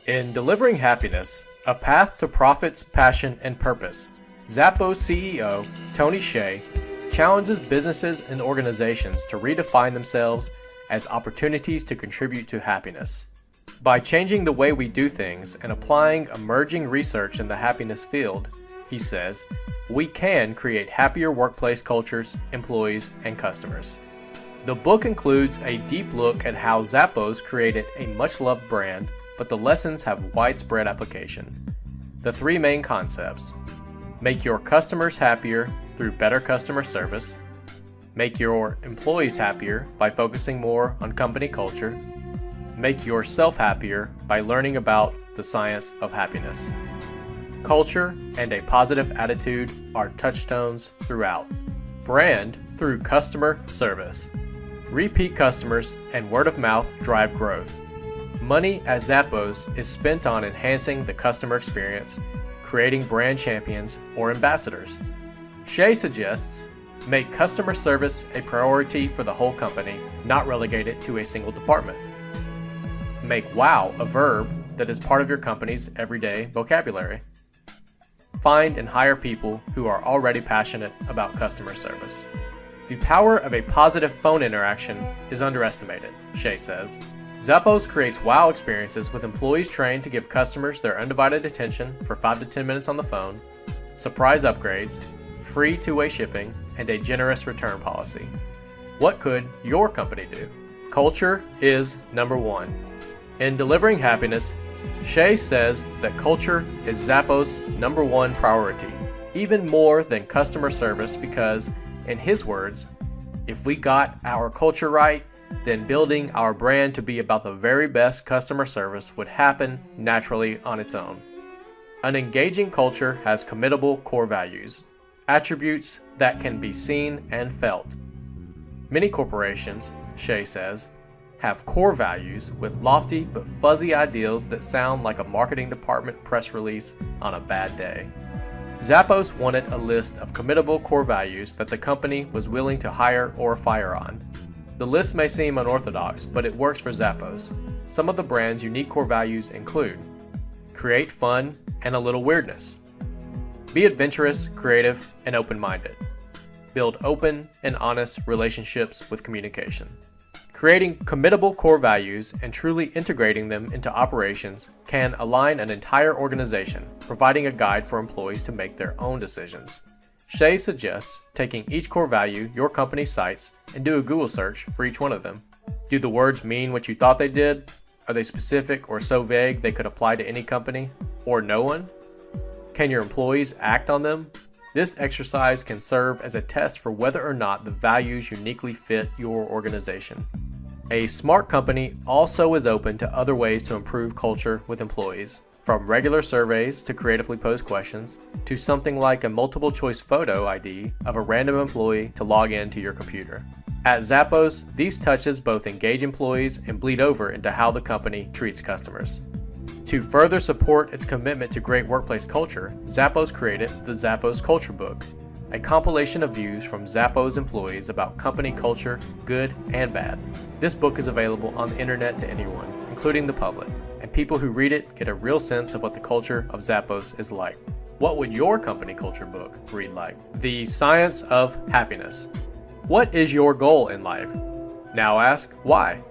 In Delivering Happiness, A Path to Profits, Passion, and Purpose, Zappos CEO Tony Hsieh challenges businesses and organizations to redefine themselves as opportunities to contribute to happiness. By changing the way we do things and applying emerging research in the happiness field, he says, we can create happier workplace cultures, employees, and customers. The book includes a deep look at how Zappos created a much-loved brand, but the lessons have widespread application. The three main concepts: make your customers happier through better customer service, make your employees happier by focusing more on company culture, make yourself happier by learning about the science of happiness. Culture and a positive attitude are touchstones throughout. Brand through customer service. Repeat customers and word of mouth drive growth. Money at Zappos is spent on enhancing the customer experience, creating brand champions or ambassadors. Hsieh suggests, make customer service a priority for the whole company, not relegate it to a single department. Make wow a verb that is part of your company's everyday vocabulary. Find and hire people who are already passionate about customer service. The power of a positive phone interaction is underestimated, Hsieh says. Zappos creates wow experiences with employees trained to give customers their undivided attention for 5 to 10 minutes on the phone, surprise upgrades, free two-way shipping, and a generous return policy. What could your company do? Culture is number one. In Delivering Happiness, Hsieh says that culture is Zappos' number one priority, even more than customer service because, in his words, if we got our culture right, then building our brand to be about the very best customer service would happen naturally on its own. An engaging culture has committable core values, attributes that can be seen and felt. Many corporations, Hsieh says, have core values with lofty but fuzzy ideals that sound like a marketing department press release on a bad day. Zappos wanted a list of committable core values that the company was willing to hire or fire on. The list may seem unorthodox, but it works for Zappos. Some of the brand's unique core values include: create fun and a little weirdness, be adventurous, creative, and open-minded, build open and honest relationships with communication. Creating committable core values and truly integrating them into operations can align an entire organization, providing a guide for employees to make their own decisions. Hsieh suggests taking each core value your company cites and do a Google search for each one of them. Do the words mean what you thought they did? Are they specific or so vague they could apply to any company or no one? Can your employees act on them? This exercise can serve as a test for whether or not the values uniquely fit your organization. A smart company also is open to other ways to improve culture with employees, from regular surveys to creatively posed questions, to something like a multiple choice photo ID of a random employee to log in to your computer. At Zappos, these touches both engage employees and bleed over into how the company treats customers. To further support its commitment to great workplace culture, Zappos created the Zappos Culture Book, a compilation of views from Zappos employees about company culture, good and bad. This book is available on the internet to anyone, including the public, and people who read it get a real sense of what the culture of Zappos is like. What would your company culture book read like? The Science of Happiness. What is your goal in life? Now ask why.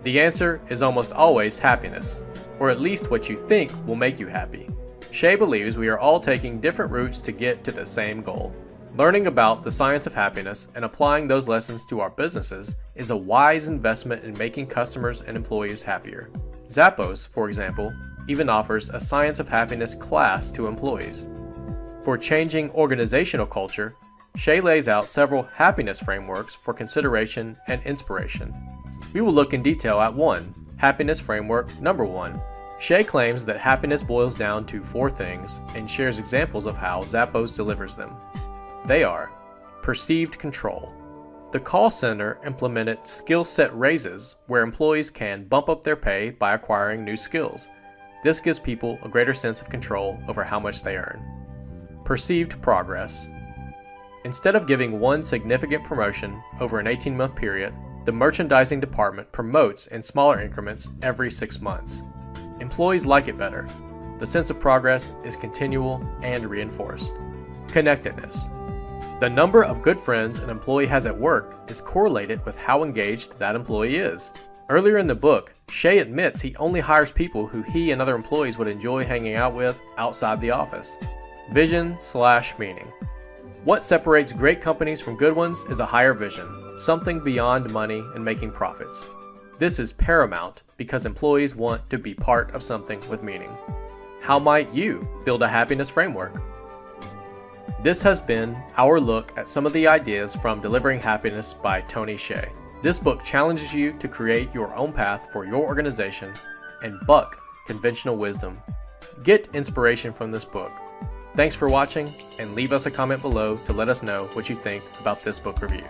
The answer is almost always happiness, or at least what you think will make you happy. Hsieh believes we are all taking different routes to get to the same goal. Learning about the science of happiness and applying those lessons to our businesses is a wise investment in making customers and employees happier. Zappos, for example, even offers a Science of Happiness class to employees. For changing organizational culture, Hsieh lays out several happiness frameworks for consideration and inspiration. We will look in detail at one, Happiness Framework Number 1. Hsieh claims that happiness boils down to 4 things and shares examples of how Zappos delivers them. They are: perceived control. The call center implemented skill set raises where employees can bump up their pay by acquiring new skills. This gives people a greater sense of control over how much they earn. Perceived progress. Instead of giving one significant promotion over an 18-month period, the merchandising department promotes in smaller increments every 6 months. Employees like it better. The sense of progress is continual and reinforced. Connectedness. The number of good friends an employee has at work is correlated with how engaged that employee is. Earlier in the book, Hsieh admits he only hires people who he and other employees would enjoy hanging out with outside the office. Vision/meaning. What separates great companies from good ones is a higher vision, something beyond money and making profits. This is paramount because employees want to be part of something with meaning. How might you build a happiness framework? This has been our look at some of the ideas from Delivering Happiness by Tony Hsieh. This book challenges you to create your own path for your organization and buck conventional wisdom. Get inspiration from this book. Thanks for watching, and leave us a comment below to let us know what you think about this book review.